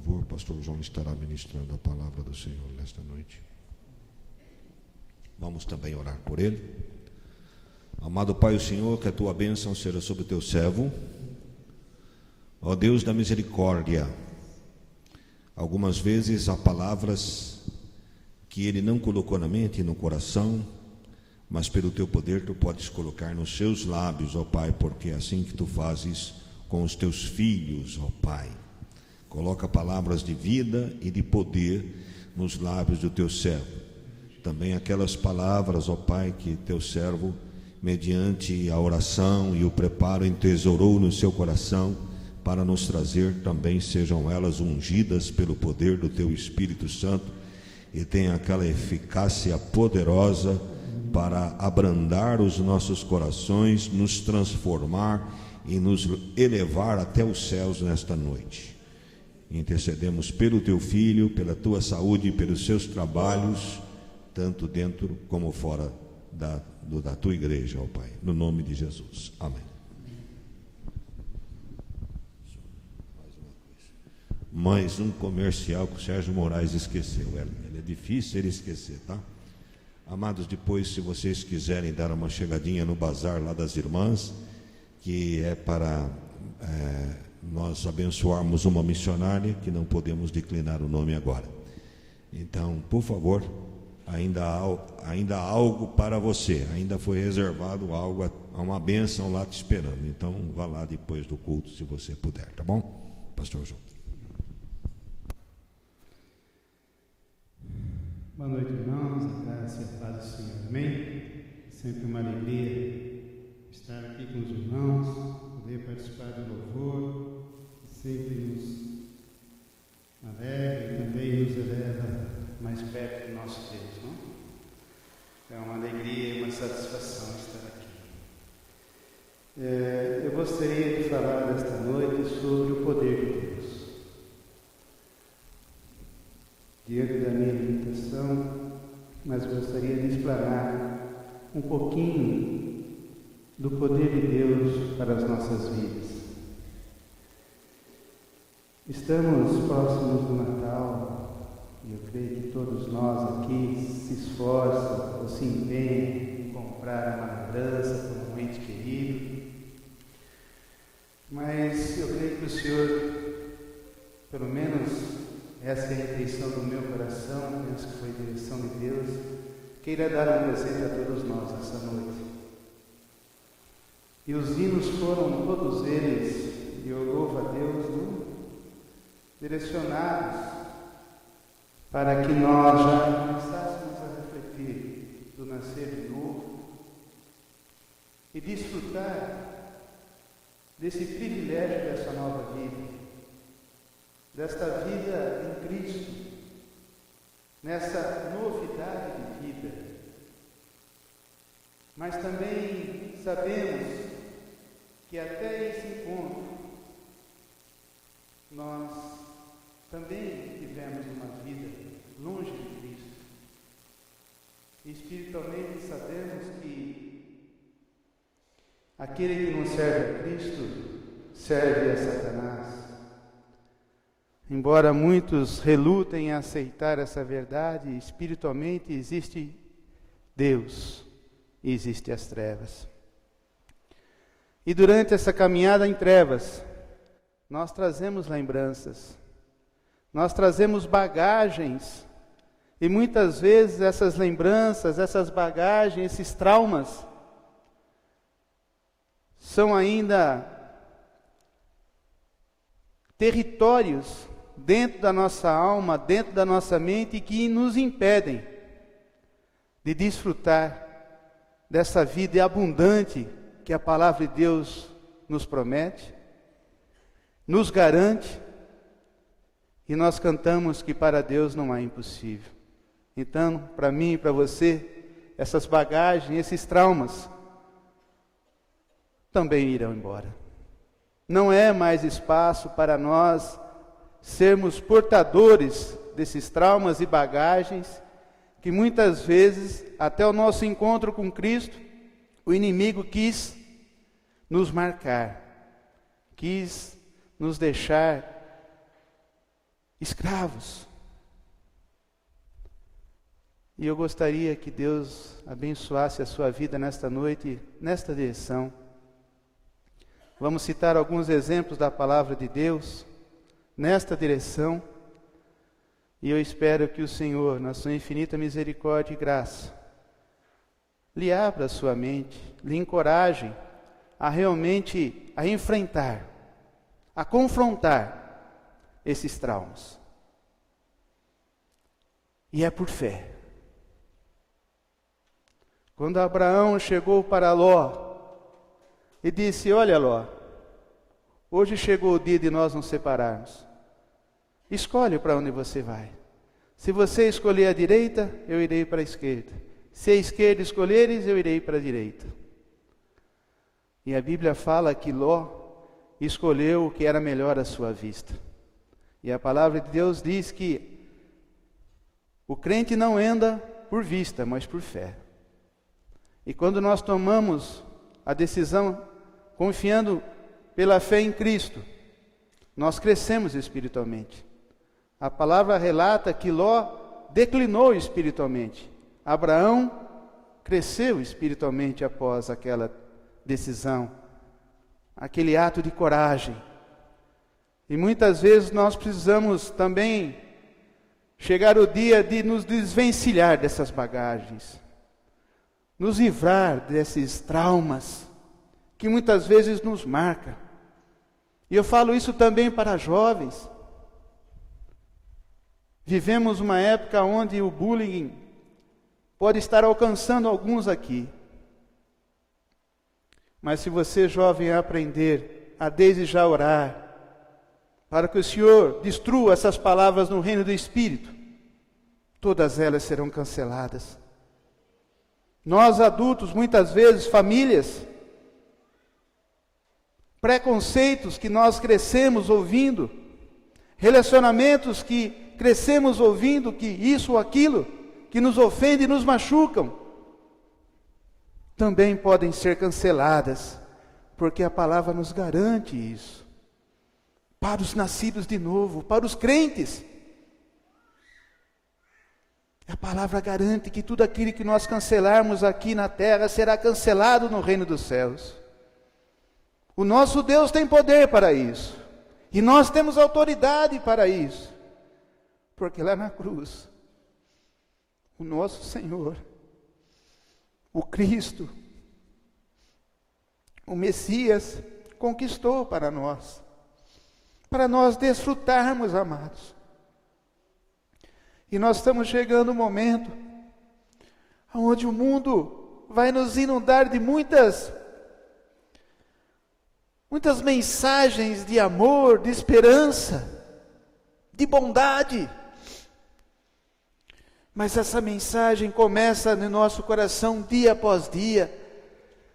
favor, pastor João estará ministrando a palavra do Senhor nesta noite. Vamos também orar por ele. Amado Pai, o Senhor, que a tua bênção seja sobre o teu servo. Ó Deus da misericórdia, algumas vezes há palavras que ele não colocou na mente e no coração, mas pelo teu poder tu podes colocar nos seus lábios, ó Pai, porque é assim que tu fazes com os teus filhos, ó Pai. Coloca palavras de vida e de poder nos lábios do teu servo. Também aquelas palavras, ó Pai, que teu servo, mediante a oração e o preparo, entesourou no seu coração para nos trazer, também sejam elas ungidas pelo poder do teu Espírito Santo e tenham aquela eficácia poderosa para abrandar os nossos corações, nos transformar e nos elevar até os céus nesta noite. Intercedemos pelo teu filho, pela tua saúde, pelos seus trabalhos, tanto dentro como fora da tua igreja, ó Pai, no nome de Jesus, amém. Mais um comercial que o Sérgio Moraes esqueceu, ele é difícil ele esquecer, tá? Amados, depois, se vocês quiserem dar uma chegadinha no bazar lá das irmãs, que é para nós abençoarmos uma missionária, que não podemos declinar o nome agora. Então, por favor, ainda há algo para você, ainda foi reservado algo, há uma bênção lá te esperando. Então, vá lá depois do culto, se você puder, tá bom? Pastor João. Boa noite, irmãos, a graça e a paz do Senhor, amém? Sempre uma alegria estar aqui com os irmãos, poder participar do louvor, que sempre nos alegra e também nos eleva mais perto do nosso Deus, não? É uma alegria e uma satisfação estar aqui. Eu gostaria de falar nesta noite sobre o poder de Deus. Diante da minha limitação, mas gostaria de explanar um pouquinho do poder de Deus para as nossas vidas. Estamos próximos do Natal e eu creio que todos nós aqui se esforçam ou se empenham em comprar uma lembrança para um ente querido. Mas eu creio que o Senhor, pelo menos essa é a intenção do meu coração, penso que foi a direção de Deus, queira dar um presente a todos nós essa noite. E os hinos foram todos eles, e eu louvo a Deus, direcionados para que nós já começássemos a refletir do nascer de novo e desfrutar desse privilégio dessa nova vida, desta vida em Cristo, nessa novidade de vida. Mas também sabemos que até esse encontro nós também tivemos uma vida longe de Cristo. E espiritualmente sabemos que aquele que não serve a Cristo serve a Satanás. Embora muitos relutem em aceitar essa verdade, espiritualmente existe Deus e existe as trevas. E durante essa caminhada em trevas, nós trazemos lembranças, nós trazemos bagagens, e muitas vezes essas lembranças, essas bagagens, esses traumas, são ainda territórios dentro da nossa alma, dentro da nossa mente, que nos impedem de desfrutar dessa vida abundante que a palavra de Deus nos promete, nos garante, e nós cantamos que para Deus não há impossível. Então, para mim e para você, essas bagagens, esses traumas, também irão embora. Não é mais espaço para nós sermos portadores desses traumas e bagagens que muitas vezes, até o nosso encontro com Cristo, o inimigo quis nos marcar, quis nos deixar escravos. E eu gostaria que Deus abençoasse a sua vida nesta noite, nesta direção. Vamos citar alguns exemplos da palavra de Deus nesta direção. E eu espero que o Senhor, na sua infinita misericórdia e graça, lhe abra a sua mente, lhe encoraje a realmente enfrentar, a confrontar esses traumas. E é por fé. Quando Abraão chegou para Ló e disse: olha, Ló, hoje chegou o dia de nós nos separarmos. Escolhe para onde você vai. Se você escolher a direita, eu irei para a esquerda. Se a esquerda escolheres, eu irei para a direita. E a Bíblia fala que Ló escolheu o que era melhor à sua vista. E a palavra de Deus diz que o crente não anda por vista, mas por fé. E quando nós tomamos a decisão confiando pela fé em Cristo, nós crescemos espiritualmente. A palavra relata que Ló declinou espiritualmente. Abraão cresceu espiritualmente após aquela decisão, aquele ato de coragem. E muitas vezes nós precisamos também chegar o dia de nos desvencilhar dessas bagagens, nos livrar desses traumas que muitas vezes nos marcam. E eu falo isso também para jovens. Vivemos uma época onde o bullying pode estar alcançando alguns aqui. Mas se você, jovem, aprender a desde já orar, para que o Senhor destrua essas palavras no reino do Espírito, todas elas serão canceladas. Nós adultos, muitas vezes, famílias, preconceitos que nós crescemos ouvindo, relacionamentos que crescemos ouvindo que isso ou aquilo, que nos ofende e nos machucam, também podem ser canceladas, porque a palavra nos garante isso. Para os nascidos de novo, para os crentes, a palavra garante que tudo aquilo que nós cancelarmos aqui na terra será cancelado no reino dos céus. O nosso Deus tem poder para isso, e nós temos autoridade para isso, porque lá na cruz, o nosso Senhor, o Cristo, o Messias, conquistou para nós desfrutarmos, amados. E nós estamos chegando um momento onde o mundo vai nos inundar de muitas mensagens de amor, de esperança, de bondade. Mas essa mensagem começa no nosso coração dia após dia.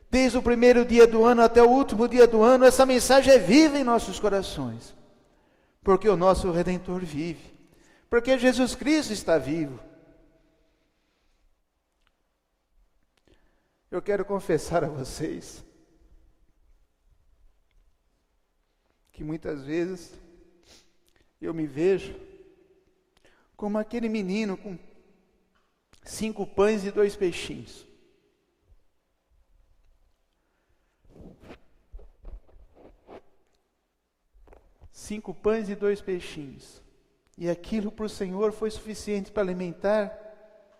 Desde o primeiro dia do ano até o último dia do ano, essa mensagem é viva em nossos corações. Porque o nosso Redentor vive. Porque Jesus Cristo está vivo. Eu quero confessar a vocês que muitas vezes eu me vejo como aquele menino com 5 pães e 2 peixinhos. Cinco pães e 2 peixinhos. E aquilo para o Senhor foi suficiente para alimentar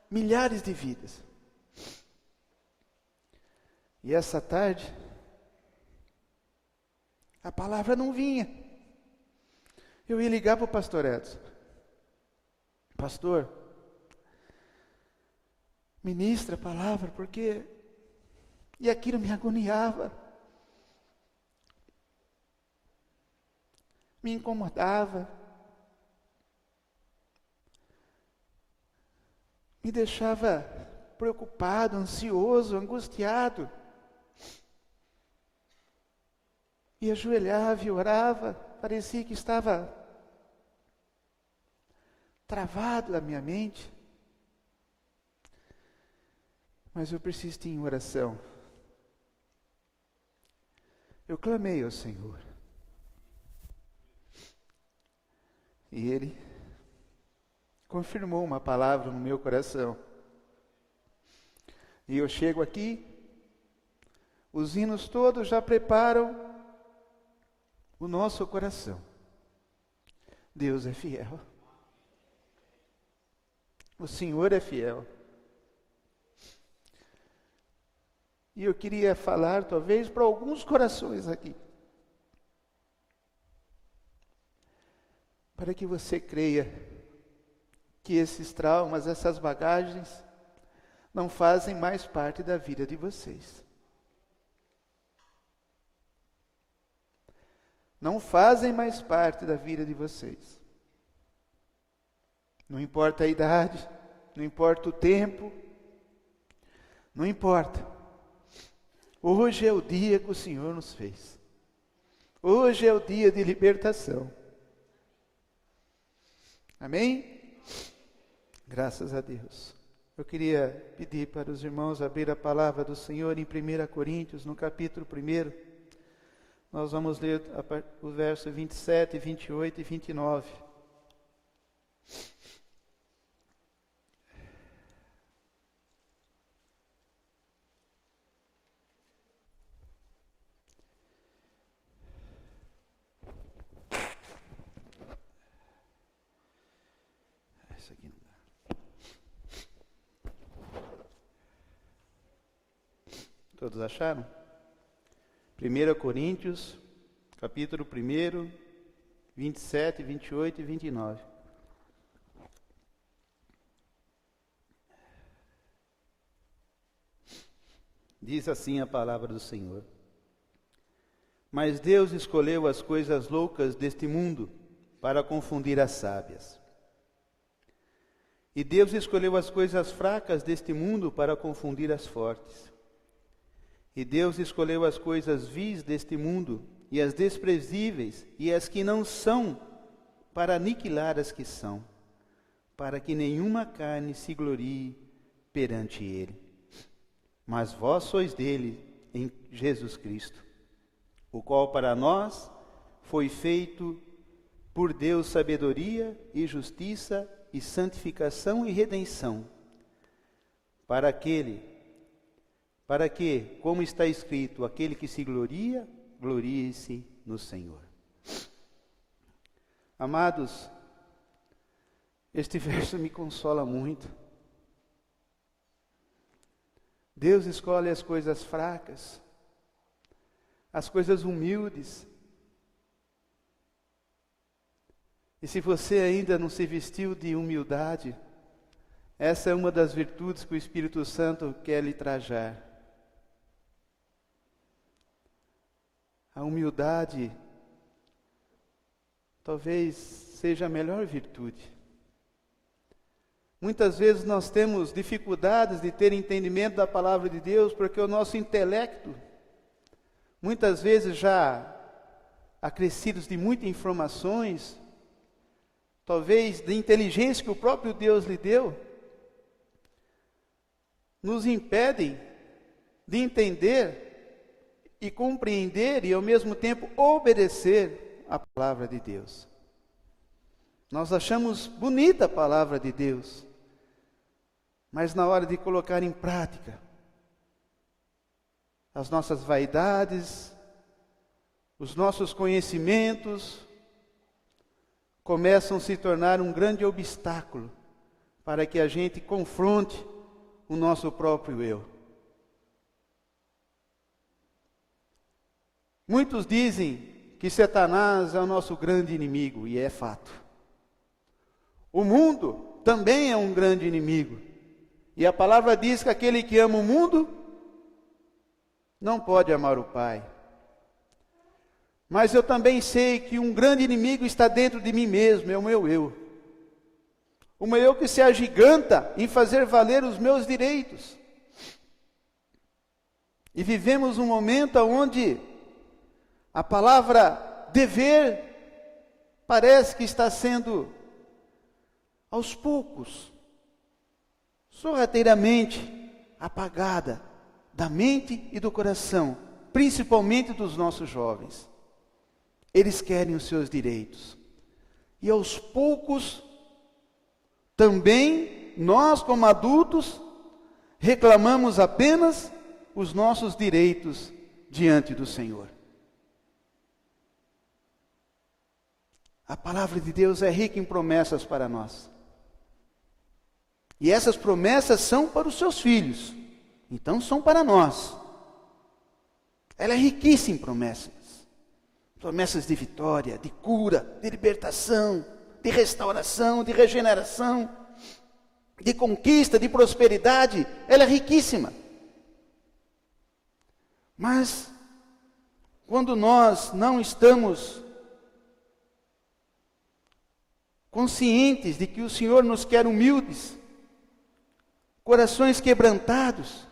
milhares de vidas. E essa tarde, a palavra não vinha. Eu ia ligar para o pastor Edson. Pastor, ministra a palavra, porque... E aquilo me agoniava. Me incomodava. Me deixava preocupado, ansioso, angustiado. E ajoelhava e orava, parecia que estava travado na minha mente. Mas eu persisti em oração. Eu clamei ao Senhor. E Ele confirmou uma palavra no meu coração. E eu chego aqui, os hinos todos já preparam o nosso coração. Deus é fiel. O Senhor é fiel. E eu queria falar, talvez, para alguns corações aqui. Para que você creia que esses traumas, essas bagagens, não fazem mais parte da vida de vocês. Não fazem mais parte da vida de vocês. Não importa a idade, não importa o tempo, não importa. Hoje é o dia que o Senhor nos fez. Hoje é o dia de libertação. Amém? Graças a Deus. Eu queria pedir para os irmãos abrir a palavra do Senhor em 1 Coríntios, no capítulo 1. Nós vamos ler o verso 27, 28 e 29. Essa aqui não dá. Todos acharam? 1 Coríntios, capítulo 1, 27, 28 e 29. Diz assim a palavra do Senhor: Mas Deus escolheu as coisas loucas deste mundo para confundir as sábias. E Deus escolheu as coisas fracas deste mundo para confundir as fortes. E Deus escolheu as coisas vis deste mundo, e as desprezíveis, e as que não são, para aniquilar as que são, para que nenhuma carne se glorie perante Ele. Mas vós sois dele em Jesus Cristo, o qual para nós foi feito por Deus sabedoria e justiça e santificação e redenção, para que, como está escrito, aquele que se gloria, glorie-se no Senhor. Amados, este verso me consola muito. Deus escolhe as coisas fracas, as coisas humildes. E se você ainda não se vestiu de humildade, essa é uma das virtudes que o Espírito Santo quer lhe trajar. A humildade talvez seja a melhor virtude. Muitas vezes nós temos dificuldades de ter entendimento da palavra de Deus, porque o nosso intelecto, muitas vezes já acrescidos de muitas informações, talvez de inteligência que o próprio Deus lhe deu, nos impedem de entender e compreender e ao mesmo tempo obedecer a palavra de Deus. Nós achamos bonita a palavra de Deus, mas na hora de colocar em prática, as nossas vaidades, os nossos conhecimentos, começam a se tornar um grande obstáculo para que a gente confronte o nosso próprio eu. Muitos dizem que Satanás é o nosso grande inimigo, e é fato. O mundo também é um grande inimigo. E a palavra diz que aquele que ama o mundo não pode amar o Pai. Mas eu também sei que um grande inimigo está dentro de mim mesmo, é o meu eu. O meu eu que se agiganta em fazer valer os meus direitos. E vivemos um momento onde a palavra dever parece que está sendo, aos poucos, sorrateiramente apagada da mente e do coração, principalmente dos nossos jovens. Eles querem os seus direitos. E aos poucos, também nós, como adultos, reclamamos apenas os nossos direitos diante do Senhor. A palavra de Deus é rica em promessas para nós. E essas promessas são para os seus filhos. Então são para nós. Ela é riquíssima em promessas. Promessas de vitória, de cura, de libertação, de restauração, de regeneração, de conquista, de prosperidade. Ela é riquíssima. Mas, quando nós não estamos conscientes de que o Senhor nos quer humildes, corações quebrantados,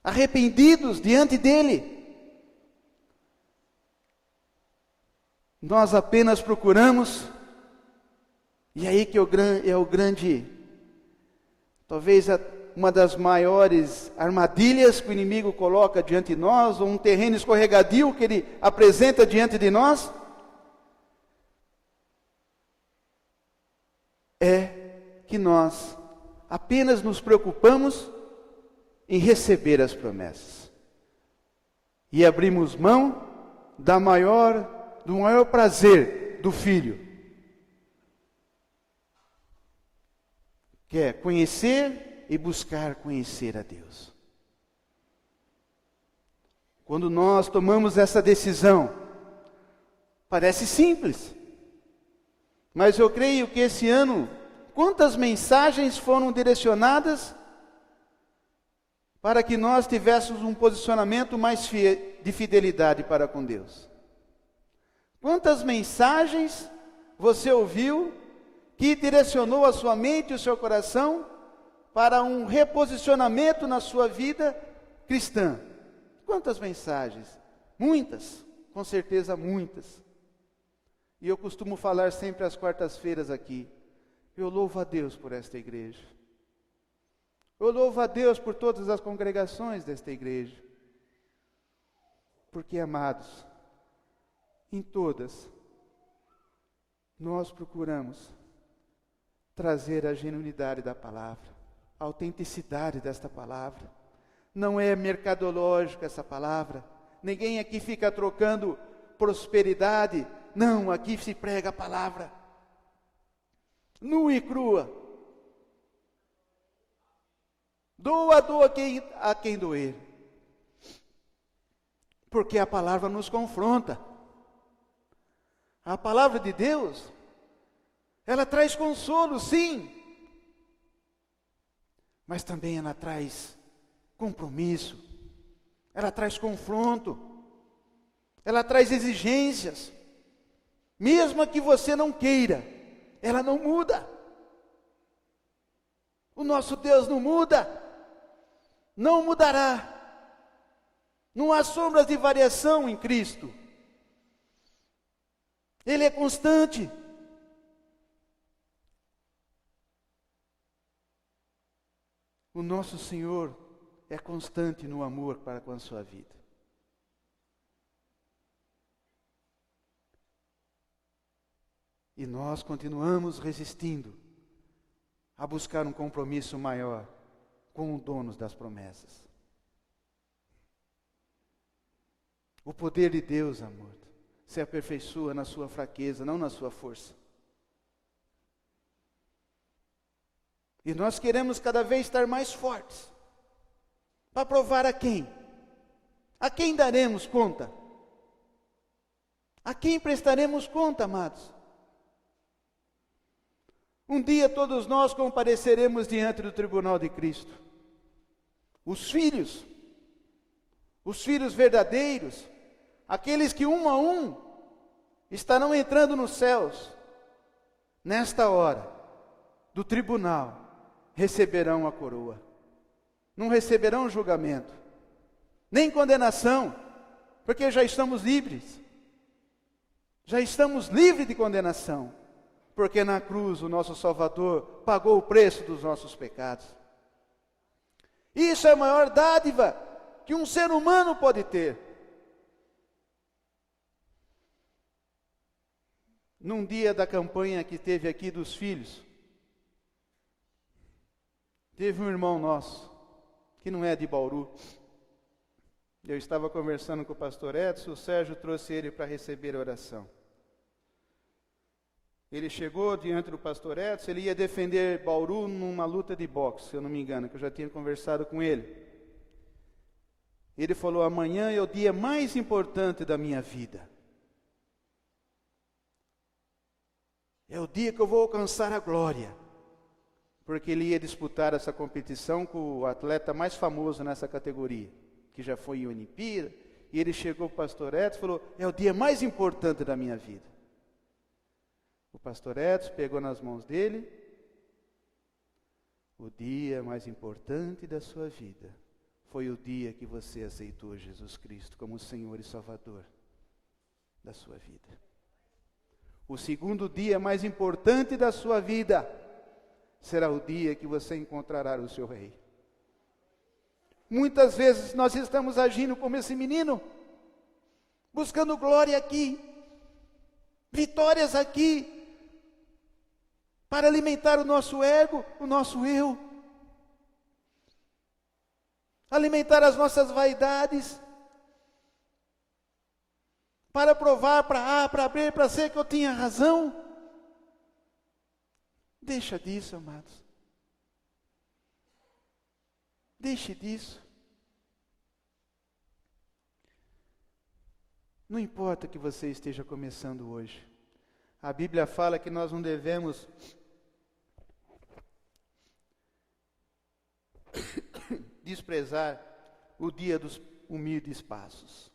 arrependidos diante dEle, nós apenas procuramos, e aí que é o grande, talvez uma das maiores armadilhas que o inimigo coloca diante de nós, ou um terreno escorregadio que ele apresenta diante de nós, é que nós apenas nos preocupamos em receber as promessas. E abrimos mão do maior prazer do filho, que é conhecer e buscar conhecer a Deus. Quando nós tomamos essa decisão, parece simples, mas eu creio que esse ano, quantas mensagens foram direcionadas para que nós tivéssemos um posicionamento mais de fidelidade para com Deus? Quantas mensagens você ouviu que direcionou a sua mente e o seu coração para um reposicionamento na sua vida cristã? Quantas mensagens? Muitas, com certeza muitas. E eu costumo falar sempre às quartas-feiras aqui, eu louvo a Deus por esta igreja. Eu louvo a Deus por todas as congregações desta igreja. Porque, amados, em todas, nós procuramos trazer a genuinidade da palavra, a autenticidade desta palavra. Não é mercadológica essa palavra. Ninguém aqui fica trocando prosperidade. Não, aqui se prega a palavra nua e crua. Doa a quem doer. Porque a palavra nos confronta. A palavra de Deus, ela traz consolo, sim. Mas também ela traz compromisso. Ela traz confronto. Ela traz exigências. Mesmo que você não queira, ela não muda. O nosso Deus não muda. Não mudará. Não há sombras de variação em Cristo. Ele é constante. O nosso Senhor é constante no amor para com a sua vida. E nós continuamos resistindo a buscar um compromisso maior com o dono das promessas. O poder de Deus, amor, se aperfeiçoa na sua fraqueza, não na sua força. E nós queremos cada vez estar mais fortes. Para provar a quem? A quem daremos conta? A quem prestaremos conta, amados? Um dia todos nós compareceremos diante do tribunal de Cristo. Os filhos verdadeiros, aqueles que um a um estarão entrando nos céus, nesta hora do tribunal, receberão a coroa. Não receberão julgamento, nem condenação, porque já estamos livres. Já estamos livres de condenação, porque na cruz o nosso Salvador pagou o preço dos nossos pecados. Isso é a maior dádiva que um ser humano pode ter. Num dia da campanha que teve aqui dos filhos, Teve um irmão nosso, que não é de Bauru. Eu estava conversando com o pastor Edson, o Sérgio trouxe ele para receber a oração. Ele chegou diante do pastor Edson, ele ia defender Bauru numa luta de boxe, se eu não me engano, que eu já tinha conversado com ele. Ele falou: amanhã é o dia mais importante da minha vida. É o dia que eu vou alcançar a glória. Porque ele ia disputar essa competição com o atleta mais famoso nessa categoria, que já foi em Olimpíada. E ele chegou para o pastor Edson e falou: é o dia mais importante da minha vida. O pastor Edson pegou nas mãos dele: o dia mais importante da sua vida foi o dia que você aceitou Jesus Cristo como Senhor e Salvador da sua vida. O segundo dia mais importante da sua vida será o dia que você encontrará o seu Rei. Muitas vezes nós estamos agindo como esse menino, buscando glória aqui, vitórias aqui, para alimentar o nosso ego, o nosso eu, alimentar as nossas vaidades, para provar para A, para B, para C que eu tinha razão. Deixa disso, amados. Deixe disso. Não importa que você esteja começando hoje. A Bíblia fala que nós não devemos desprezar o dia dos humildes passos,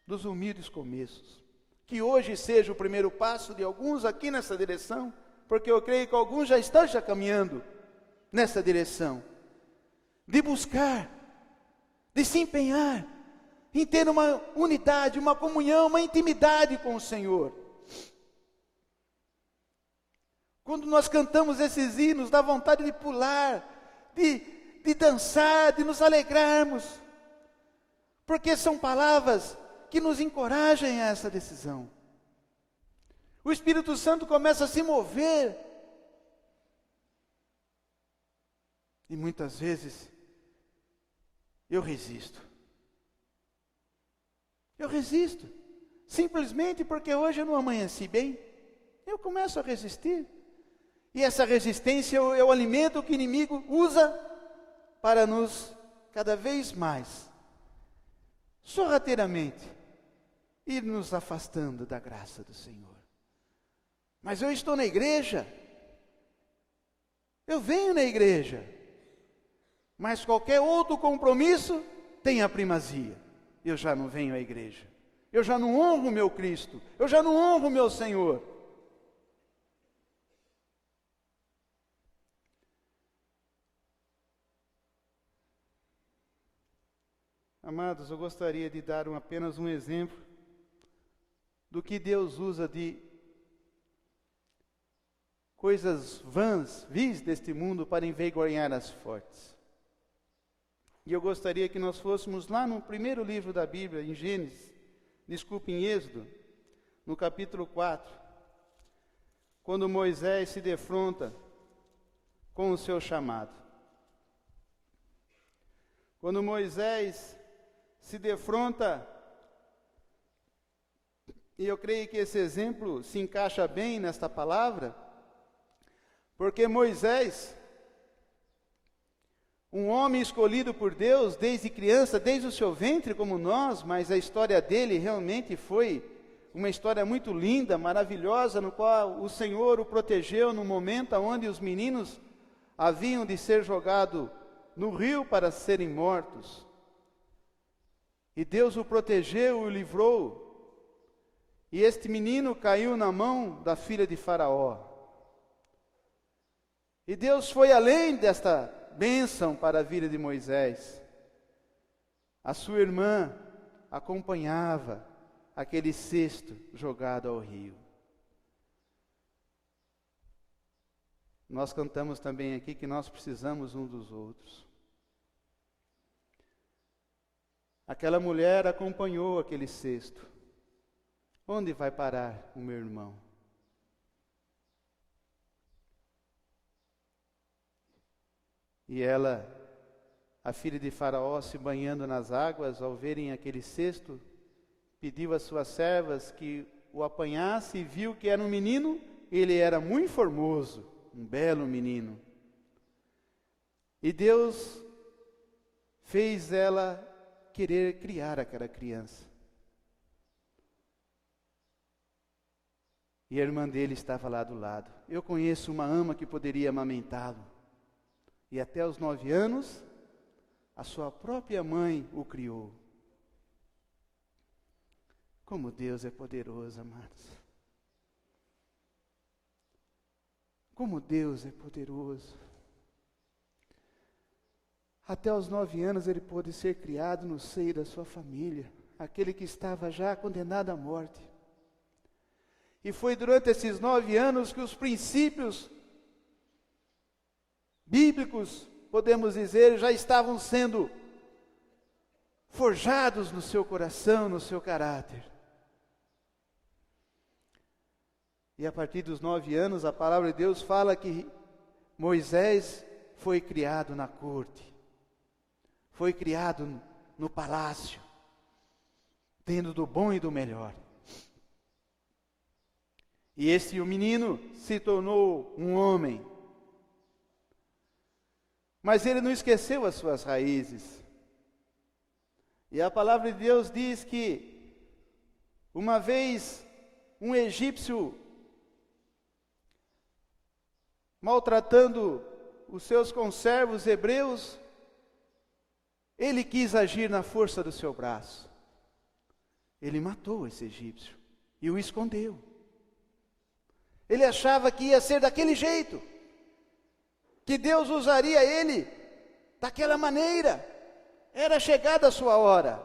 dos humildes começos. Que hoje seja o primeiro passo de alguns aqui nessa direção, porque eu creio que alguns já estão caminhando nessa direção, de buscar, de se empenhar, em ter uma unidade, uma comunhão, uma intimidade com o Senhor. Quando nós cantamos esses hinos, dá vontade de pular, de dançar, de nos alegrarmos, porque são palavras que nos encorajam a essa decisão. O Espírito Santo começa a se mover. E muitas vezes eu resisto. Eu resisto. Simplesmente porque hoje eu não amanheci bem. Eu começo a resistir. E essa resistência é o alimento que o inimigo usa para nos, cada vez mais, sorrateiramente, ir nos afastando da graça do Senhor. Mas eu estou na igreja, eu venho na igreja, mas qualquer outro compromisso tem a primazia. Eu já não venho à igreja, eu já não honro o meu Cristo, eu já não honro o meu Senhor. Amados, eu gostaria de dar apenas um exemplo do que Deus usa de coisas vãs, vis deste mundo, para envergonhar as fortes. E eu gostaria que nós fôssemos lá no primeiro livro da Bíblia, em em Êxodo, no capítulo 4, quando Moisés se defronta com o seu chamado. Quando Moisés se defronta, e eu creio que esse exemplo se encaixa bem nesta palavra, porque Moisés, um homem escolhido por Deus desde criança, desde o seu ventre como nós, mas a história dele realmente foi uma história muito linda, maravilhosa, no qual o Senhor o protegeu no momento onde os meninos haviam de ser jogados no rio para serem mortos. E Deus o protegeu, o livrou. E este menino caiu na mão da filha de Faraó. E Deus foi além desta bênção para a vida de Moisés. A sua irmã acompanhava aquele cesto jogado ao rio. Nós cantamos também aqui que nós precisamos uns dos outros. Aquela mulher acompanhou aquele cesto. Onde vai parar o meu irmão? E ela, a filha de Faraó, se banhando nas águas, ao verem aquele cesto, pediu às suas servas que o apanhasse e viu que era um menino. Ele era muito formoso, um belo menino. E Deus fez ela querer criar aquela criança. E a irmã dele estava lá do lado. Eu conheço uma ama que poderia amamentá-lo. E até os 9 anos, a sua própria mãe o criou. Como Deus é poderoso, amados. Como Deus é poderoso. Até os 9 anos ele pôde ser criado no seio da sua família, aquele que estava já condenado à morte. E foi durante esses 9 anos que os princípios bíblicos, podemos dizer, já estavam sendo forjados no seu coração, no seu caráter. E a partir dos 9 anos, a palavra de Deus fala que Moisés foi criado na corte, foi criado no palácio, tendo do bom e do melhor. E o menino se tornou um homem. Mas ele não esqueceu as suas raízes. E a palavra de Deus diz que, uma vez, um egípcio, maltratando os seus conservos hebreus, ele quis agir na força do seu braço. Ele matou esse egípcio e o escondeu. Ele achava que ia ser daquele jeito, que Deus usaria ele daquela maneira. Era chegada a sua hora,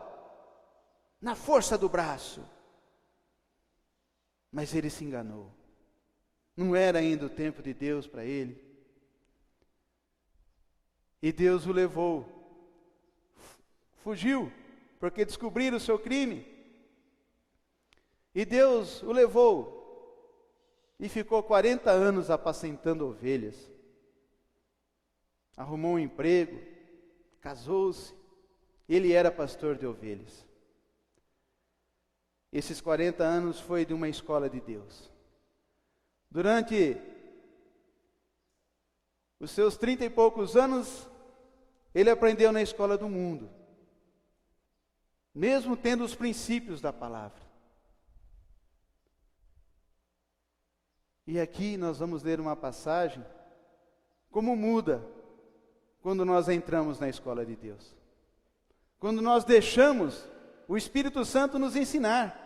na força do braço. Mas ele se enganou. Não era ainda o tempo de Deus para ele. E Deus o levou. Fugiu, porque descobriram o seu crime. E Deus o levou. E ficou 40 anos apacentando ovelhas. Arrumou um emprego, casou-se. Ele era pastor de ovelhas. Esses 40 anos foi de uma escola de Deus. Durante os seus 30 e poucos anos, ele aprendeu na escola do mundo. Mesmo tendo os princípios da palavra. E aqui nós vamos ler uma passagem, como muda quando nós entramos na escola de Deus. Quando nós deixamos o Espírito Santo nos ensinar.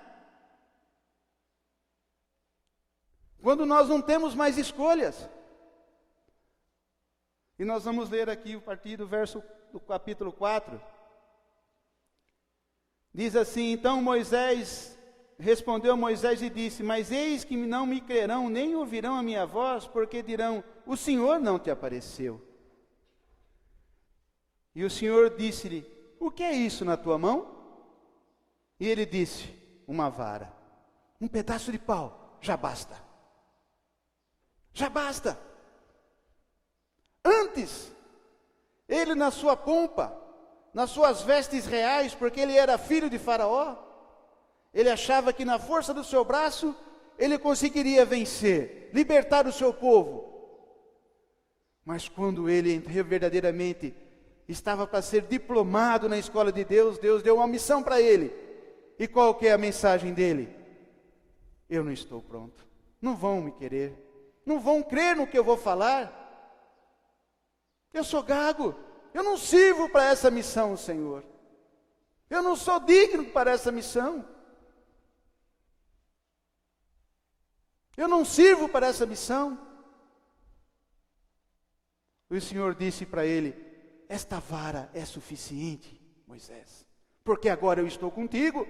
Quando nós não temos mais escolhas. E nós vamos ler aqui a partir do verso do capítulo 4. Diz assim: então respondeu a Moisés e disse: mas eis que não me crerão, nem ouvirão a minha voz, porque dirão: o Senhor não te apareceu. E o Senhor disse-lhe: o que é isso na tua mão? E ele disse: uma vara, um pedaço de pau, já basta. Já basta. Antes, ele na sua pompa, nas suas vestes reais, porque ele era filho de Faraó, ele achava que na força do seu braço, ele conseguiria vencer, libertar o seu povo. Mas quando ele verdadeiramente estava para ser diplomado na escola de Deus, Deus deu uma missão para ele. E qual que é a mensagem dele? Eu não estou pronto. Não vão me querer. Não vão crer no que eu vou falar. Eu sou gago. Eu não sirvo para essa missão, Senhor. Eu não sou digno para essa missão. Eu não sirvo para essa missão. O Senhor disse para ele: esta vara é suficiente, Moisés, porque agora eu estou contigo.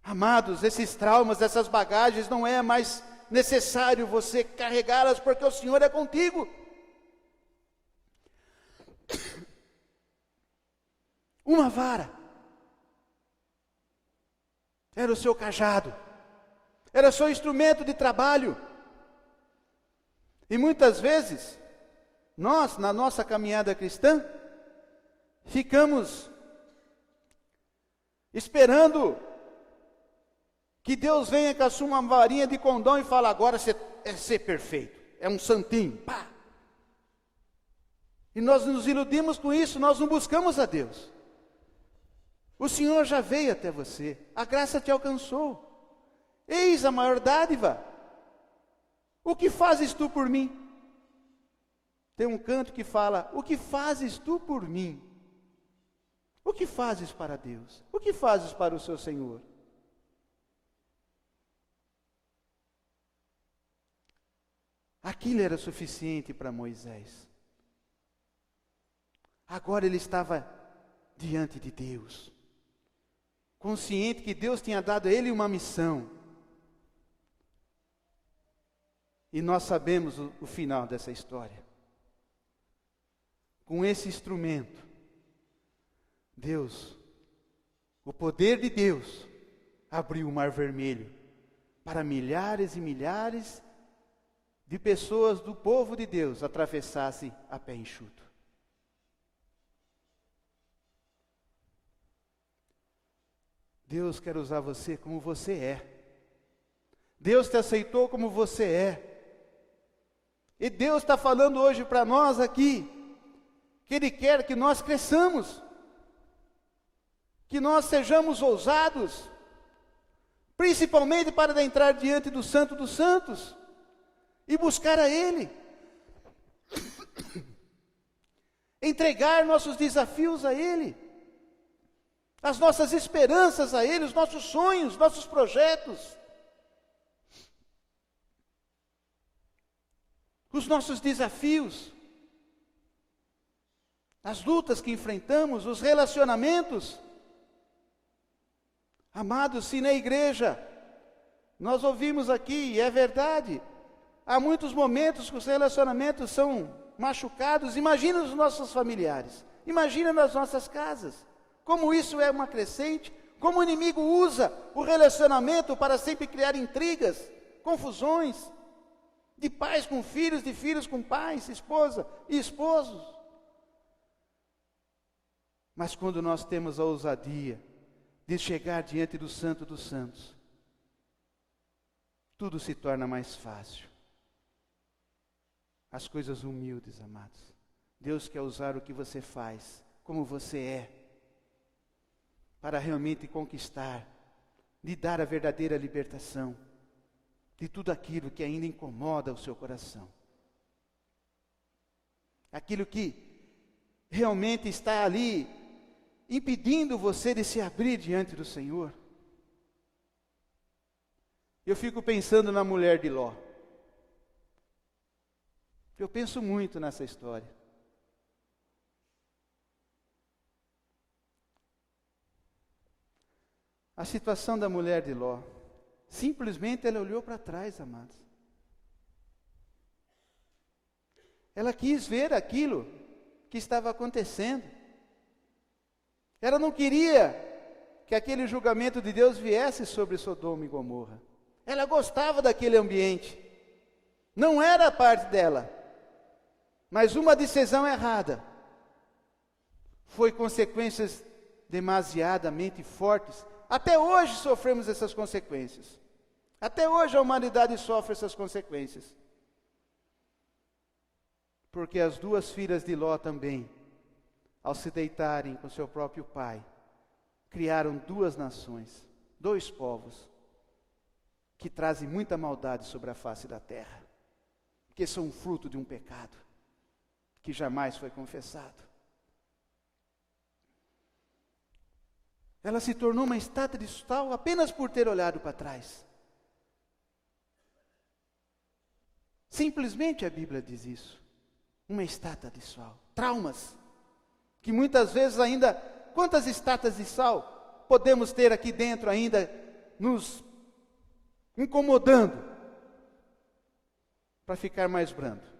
Amados, esses traumas, essas bagagens, não é mais necessário você carregá-las, porque o Senhor é contigo. Uma vara era o seu cajado, era o seu instrumento de trabalho. E muitas vezes nós, na nossa caminhada cristã, ficamos esperando que Deus venha com a sua varinha de condão e fala, agora você é ser perfeito, é um santinho, pá. E nós nos iludimos com isso, nós não buscamos a Deus. O Senhor já veio até você, a graça te alcançou. Eis a maior dádiva. O que fazes tu por mim? Tem um canto que fala, o que fazes tu por mim? O que fazes para Deus? O que fazes para o seu Senhor? Aquilo era suficiente para Moisés. Agora ele estava diante de Deus, consciente que Deus tinha dado a ele uma missão. E nós sabemos o final dessa história. Com esse instrumento, Deus, o poder de Deus, abriu o Mar Vermelho para milhares e milhares de pessoas do povo de Deus atravessassem a pé enxuto. Deus quer usar você como você é. Deus te aceitou como você é. E Deus está falando hoje para nós aqui, que Ele quer que nós cresçamos, que nós sejamos ousados, principalmente para entrar diante do Santo dos Santos, e buscar a Ele, entregar nossos desafios a Ele, as nossas esperanças a Ele, os nossos sonhos, nossos projetos, os nossos desafios, as lutas que enfrentamos, os relacionamentos. Amados, se na igreja nós ouvimos aqui, e é verdade, há muitos momentos que os relacionamentos são machucados. Imagina os nossos familiares, imagina nas nossas casas, como isso é uma crescente, como o inimigo usa o relacionamento para sempre criar intrigas, confusões, de pais com filhos, de filhos com pais, esposa e esposos. Mas quando nós temos a ousadia de chegar diante do Santo dos Santos, tudo se torna mais fácil. As coisas humildes, amados. Deus quer usar o que você faz, como você é, para realmente conquistar, lhe dar a verdadeira libertação de tudo aquilo que ainda incomoda o seu coração. Aquilo que realmente está ali, impedindo você de se abrir diante do Senhor. Eu fico pensando na mulher de Ló. Eu penso muito nessa história. A situação da mulher de Ló, simplesmente ela olhou para trás, amados. Ela quis ver aquilo que estava acontecendo. Ela não queria que aquele julgamento de Deus viesse sobre Sodoma e Gomorra. Ela gostava daquele ambiente. Não era a parte dela. Mas uma decisão errada foi consequências demasiadamente fortes. Até hoje sofremos essas consequências. Até hoje a humanidade sofre essas consequências. Porque as duas filhas de Ló também, ao se deitarem com seu próprio pai, criaram duas nações, dois povos, que trazem muita maldade sobre a face da terra, que são fruto de um pecado que jamais foi confessado. Ela se tornou uma estátua de sal apenas por ter olhado para trás. Simplesmente a Bíblia diz isso. Uma estátua de sal. Traumas. Que muitas vezes ainda, quantas estátuas de sal podemos ter aqui dentro ainda nos incomodando para ficar mais brando?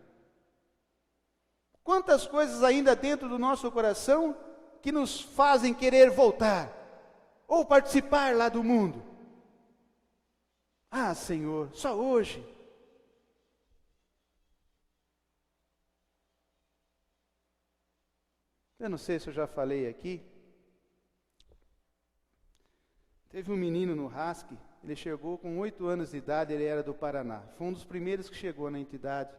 Quantas coisas ainda dentro do nosso coração que nos fazem querer voltar ou participar lá do mundo? Ah, Senhor, só hoje. Eu não sei se eu já falei aqui. Teve um menino no RASC, ele chegou com 8 anos de idade, ele era do Paraná. Foi um dos primeiros que chegou na entidade.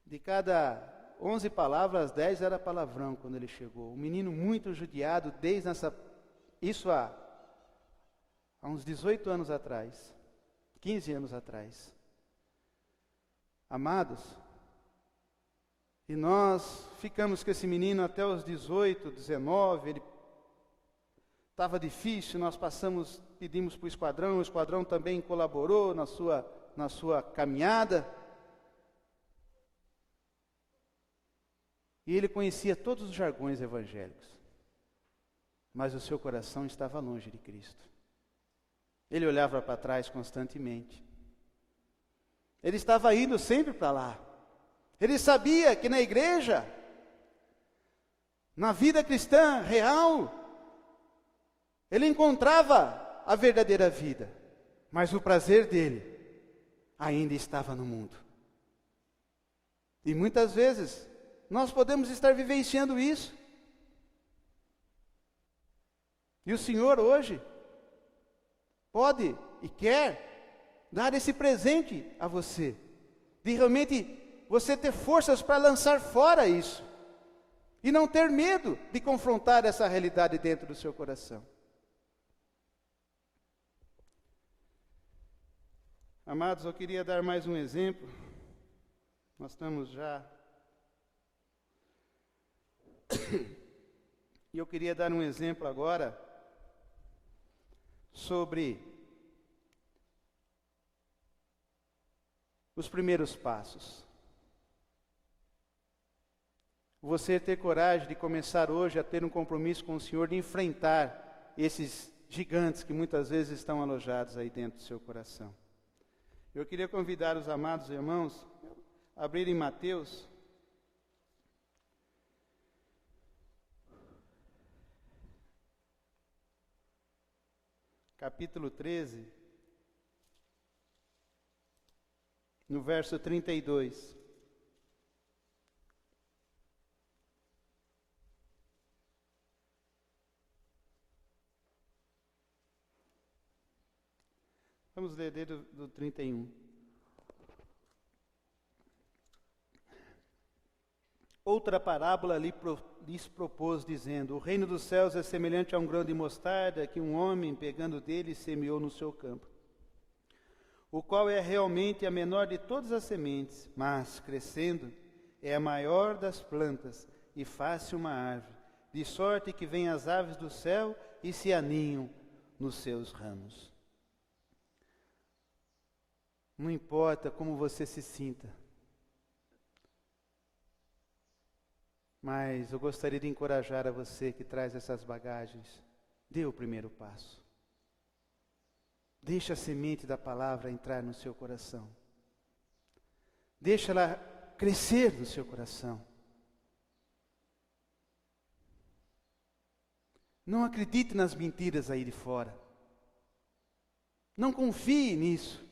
De cada 11 palavras, 10 era palavrão quando ele chegou. Um menino muito judiado desde isso há uns 18 anos atrás, 15 anos atrás. Amados, e nós ficamos com esse menino até os 18, 19, ele estava difícil, nós pedimos para o esquadrão também colaborou na sua caminhada. E ele conhecia todos os jargões evangélicos, mas o seu coração estava longe de Cristo. Ele olhava para trás constantemente. Ele estava indo sempre para lá. Ele sabia que na igreja, na vida cristã real, ele encontrava a verdadeira vida, mas o prazer dele ainda estava no mundo. E muitas vezes nós podemos estar vivenciando isso. E o Senhor hoje pode e quer dar esse presente a você, de realmente você ter forças para lançar fora isso, e não ter medo de confrontar essa realidade dentro do seu coração. Amados, eu queria dar mais um exemplo. Nós estamos já... E eu queria dar um exemplo agora sobre os primeiros passos. Você ter coragem de começar hoje a ter um compromisso com o Senhor, de enfrentar esses gigantes que muitas vezes estão alojados aí dentro do seu coração. Eu queria convidar os amados irmãos a abrirem Mateus, capítulo 13, no verso 32. Vamos ler desde do 31. Outra parábola lhes propôs, dizendo: o reino dos céus é semelhante a um grão de mostarda que um homem, pegando dele, semeou no seu campo, o qual é realmente a menor de todas as sementes, mas, crescendo, é a maior das plantas e faz-se uma árvore, de sorte que vêm as aves do céu e se aninham nos seus ramos. Não importa como você se sinta, mas eu gostaria de encorajar a você que traz essas bagagens. Dê o primeiro passo. Deixa a semente da palavra entrar no seu coração. Deixa ela crescer no seu coração. Não acredite nas mentiras aí de fora. Não confie nisso.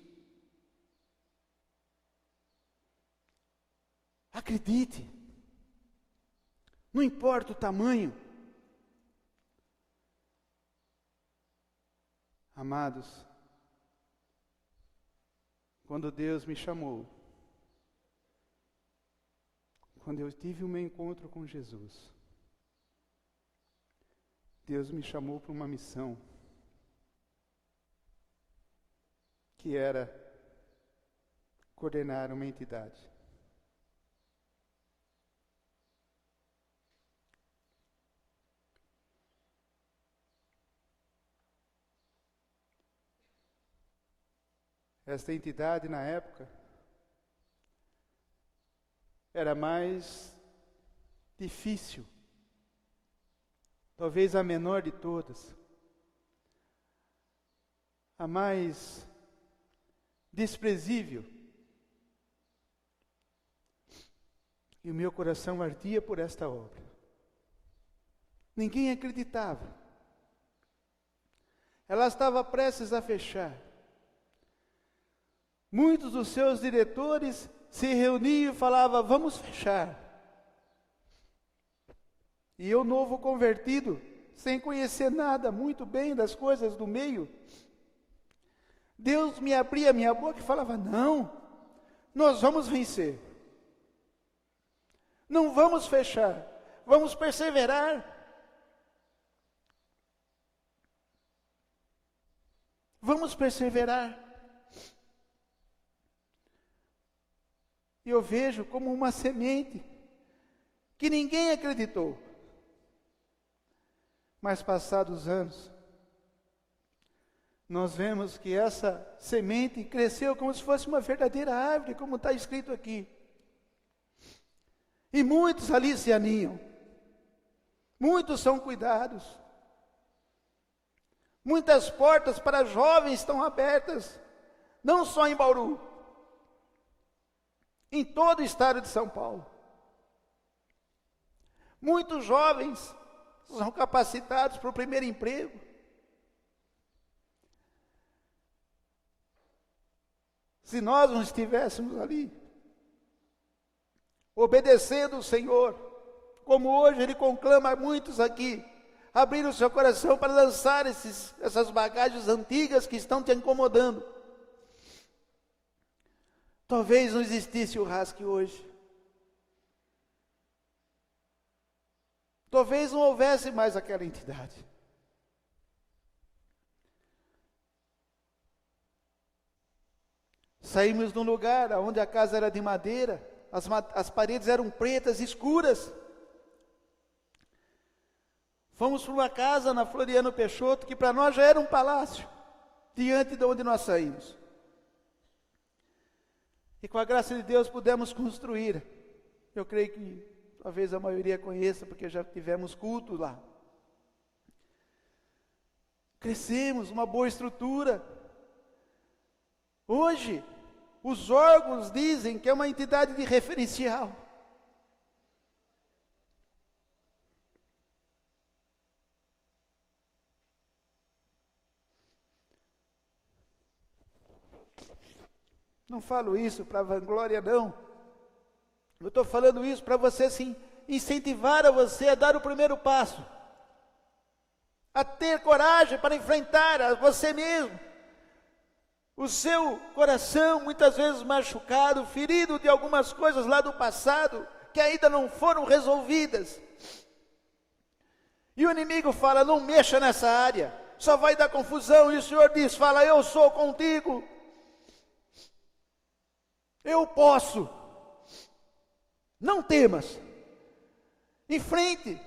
Acredite. Não importa o tamanho. Amados, quando Deus me chamou, quando eu tive o meu encontro com Jesus, Deus me chamou para uma missão que era coordenar uma entidade. Esta entidade, na época, era mais difícil, talvez a menor de todas, a mais desprezível. E o meu coração ardia por esta obra. Ninguém acreditava. Ela estava prestes a fechar. Muitos dos seus diretores se reuniam e falavam: vamos fechar. E eu, novo convertido, sem conhecer nada muito bem das coisas do meio, Deus me abria a minha boca e falava: não, nós vamos vencer. Não vamos fechar, vamos perseverar. Vamos perseverar. E eu vejo como uma semente que ninguém acreditou. Mas passados anos, nós vemos que essa semente cresceu como se fosse uma verdadeira árvore, como está escrito aqui. E muitos ali se aninham. Muitos são cuidados. Muitas portas para jovens estão abertas, não só em Bauru, em todo o estado de São Paulo. Muitos jovens são capacitados para o primeiro emprego. Se nós não estivéssemos ali, obedecendo o Senhor, como hoje Ele conclama a muitos aqui, abrir o seu coração para lançar essas bagagens antigas que estão te incomodando, talvez não existisse o RASC hoje. Talvez não houvesse mais aquela entidade. Saímos de um lugar onde a casa era de madeira, as paredes eram pretas, escuras. Fomos para uma casa na Floriano Peixoto, que para nós já era um palácio, diante de onde nós saímos. E com a graça de Deus pudemos construir. Eu creio que talvez a maioria conheça, porque já tivemos culto lá. Crescemos, uma boa estrutura. Hoje, os órgãos dizem que é uma entidade de referencial. Não falo isso para vanglória, não. Eu estou falando isso para você, sim, incentivar a você a dar o primeiro passo. A ter coragem para enfrentar a você mesmo. O seu coração, muitas vezes machucado, ferido de algumas coisas lá do passado, que ainda não foram resolvidas. E o inimigo fala: não mexa nessa área, só vai dar confusão. E o Senhor diz, fala: eu sou contigo. Eu posso. Não temas. Enfrente.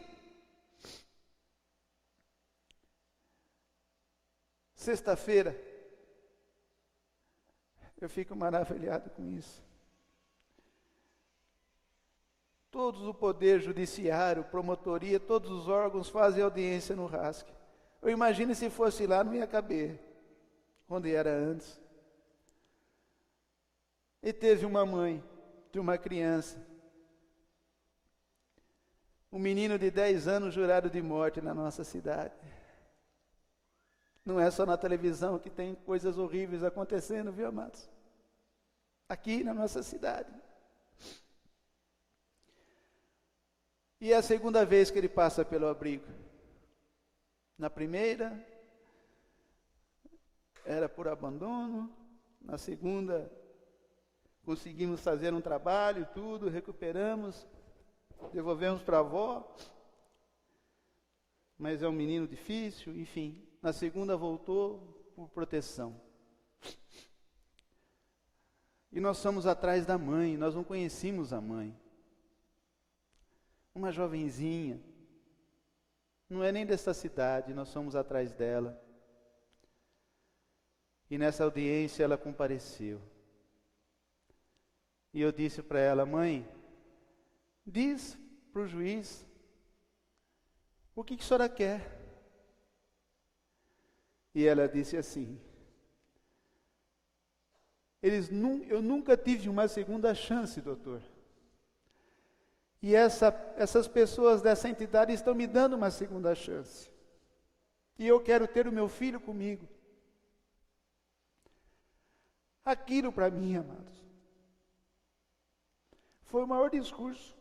Sexta-feira, eu fico maravilhado com isso. Todos o poder judiciário, promotoria, todos os órgãos fazem audiência no RASC. Eu imagino se fosse lá, não ia caber, onde era antes. E teve uma mãe de uma criança, um menino de 10 anos jurado de morte na nossa cidade. Não é só na televisão que tem coisas horríveis acontecendo, viu, amados? Aqui na nossa cidade. E é a segunda vez que ele passa pelo abrigo. Na primeira, era por abandono. Na segunda, conseguimos fazer um trabalho, tudo, recuperamos, devolvemos para a avó. Mas é um menino difícil, enfim. Na segunda voltou por proteção. E nós fomos atrás da mãe, nós não conhecíamos a mãe. Uma jovenzinha, não é nem desta cidade, nós fomos atrás dela. E nessa audiência ela compareceu. E eu disse para ela: mãe, diz para o juiz, o que a senhora quer? E ela disse assim: eu nunca tive uma segunda chance, doutor. E essas pessoas dessa entidade estão me dando uma segunda chance. E eu quero ter o meu filho comigo. Aquilo para mim, amados, foi o maior discurso.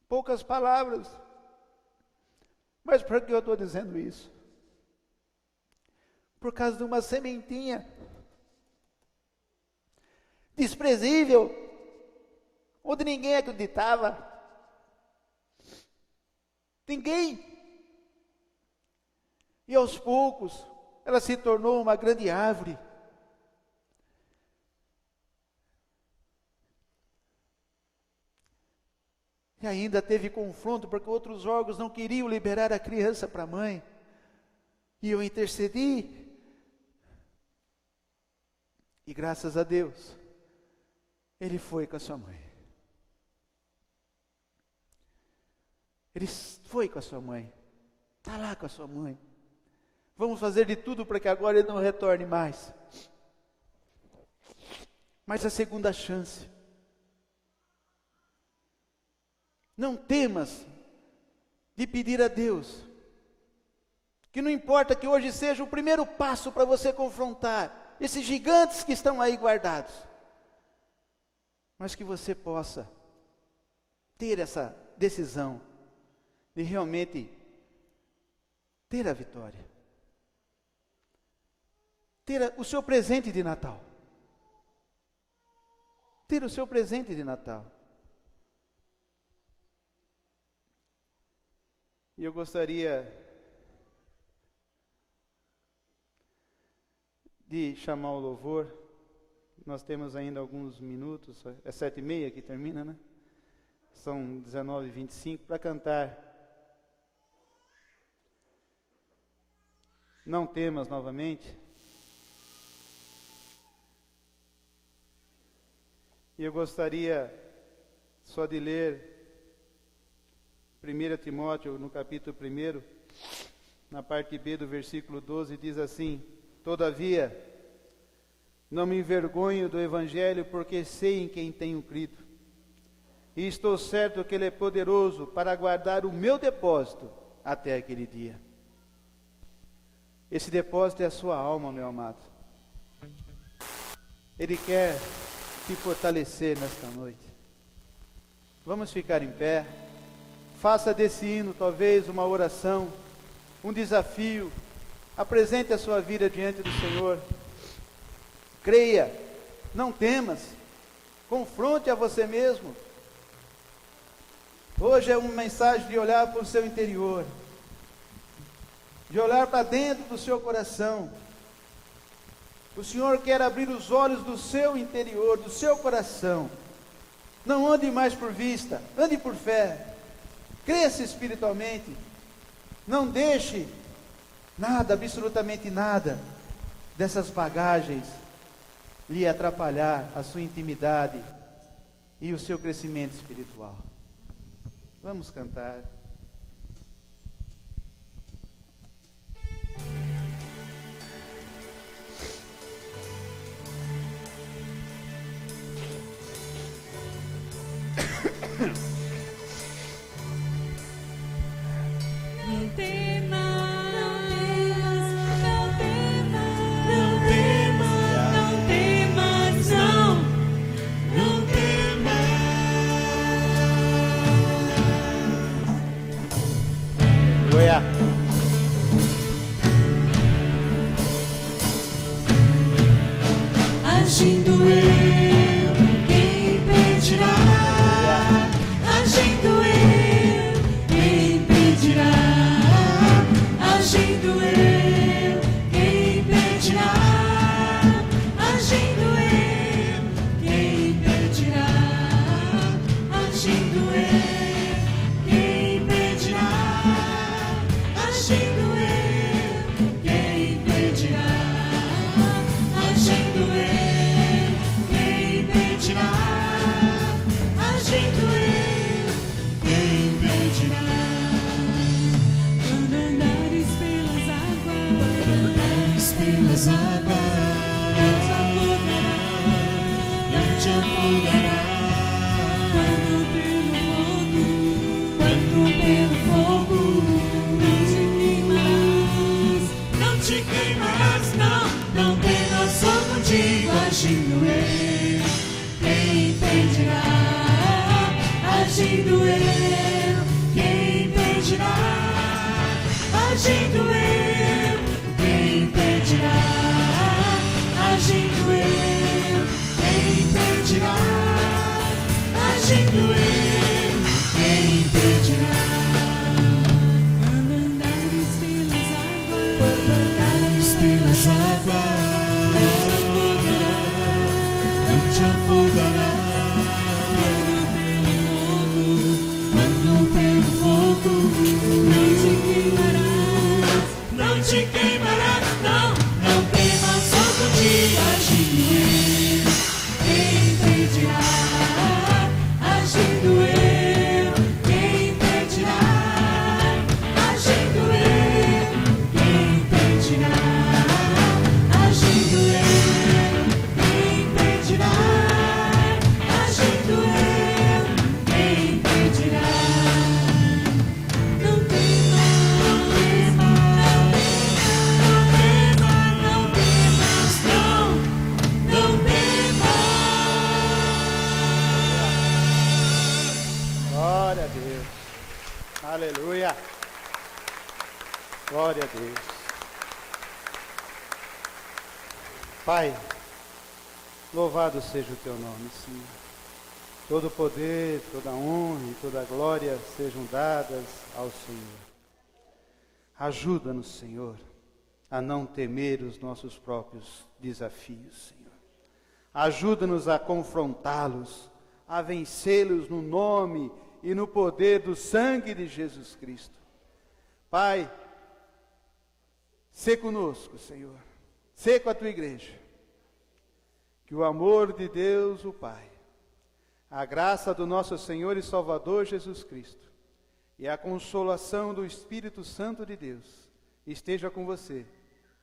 Poucas palavras, Mas por que eu estou dizendo isso? Por causa de uma sementinha desprezível, onde ninguém acreditava. Ninguém. E aos poucos, ela se tornou uma grande árvore. E ainda teve confronto, porque outros órgãos não queriam liberar a criança para a mãe. E eu intercedi. E graças a Deus, ele foi com a sua mãe. Ele foi com a sua mãe. Está lá com a sua mãe. Vamos fazer de tudo para que agora ele não retorne mais. Mas a segunda chance. Não temas de pedir a Deus, que não importa que hoje seja o primeiro passo para você confrontar esses gigantes que estão aí guardados, mas que você possa ter essa decisão de realmente ter a vitória, ter o seu presente de Natal, ter o seu presente de Natal. E eu gostaria de chamar o louvor. Nós temos ainda alguns minutos, é 7h30 que termina, né? São 19h25 para cantar Não Temas novamente. E eu gostaria só de ler 1 Timóteo, no capítulo 1, na parte B do versículo 12, diz assim: Todavia, não me envergonho do Evangelho, porque sei em quem tenho crido. E estou certo que Ele é poderoso para guardar o meu depósito até aquele dia. Esse depósito é a sua alma, meu amado. Ele quer te fortalecer nesta noite. Vamos ficar em pé. Faça desse hino talvez uma oração, um desafio. Apresente a sua vida diante do Senhor. Creia, não temas. Confronte a você mesmo. Hoje é uma mensagem de olhar para o seu interior, de olhar para dentro do seu coração. O Senhor quer abrir os olhos do seu interior, do seu coração. Não ande mais por vista, ande por fé. Cresça espiritualmente. Não deixe nada, absolutamente nada, dessas bagagens lhe atrapalhar a sua intimidade e o seu crescimento espiritual. Vamos cantar. Não temas, não temas, não temas, não temas, não temas. Goiás. Agindo eu, quem impedirá? Agindo eu, quem impedirá? Agindo eu, quem impedirá? Agindo eu, quem impedirá? Agindo eu, quem impedirá? Agindo eu, quem impedirá? Agindo eu, quem impedirá? Agindo eu, quem impedirá? Quando andares pelas águas, não te afogará. Quando pelo fogo, não te queimarás, não temas, sou contigo. Agindo eu, quem impedirá? Agindo eu, quem impedirá? te afogará. Quando pelo fogo não te queimarás, não te queimarás, não, não temas, fogo de agindo eu, quem impedirá? Agindo eu, quem impedirá? Agindo eu, quem impedirá? Agindo eu, quem impedirá? Agindo eu, quem impedirá? Não temas, não temas, não temas, não temas. Glória a Deus. Aleluia. Glória a Deus. Pai, louvado seja o teu nome, Senhor. Todo poder, toda honra e toda glória sejam dadas ao Senhor. Ajuda-nos, Senhor, a não temer os nossos próprios desafios, Senhor. Ajuda-nos a confrontá-los, a vencê-los no nome e no poder do sangue de Jesus Cristo. Pai, sê conosco, Senhor. Sê com a tua igreja. Que o amor de Deus, o Pai, a graça do nosso Senhor e Salvador Jesus Cristo e a consolação do Espírito Santo de Deus esteja com você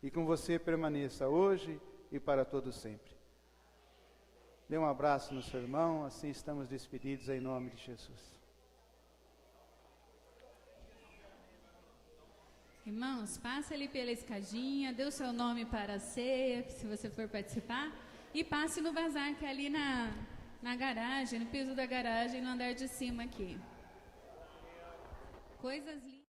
e com você permaneça hoje e para todo sempre. Dê um abraço no seu irmão, assim estamos despedidos em nome de Jesus. Irmãos, passe ali pela escadinha, dê o seu nome para a ceia, se você for participar, e passe no bazar que é ali na garagem, no piso da garagem, no andar de cima aqui. Coisas lindas.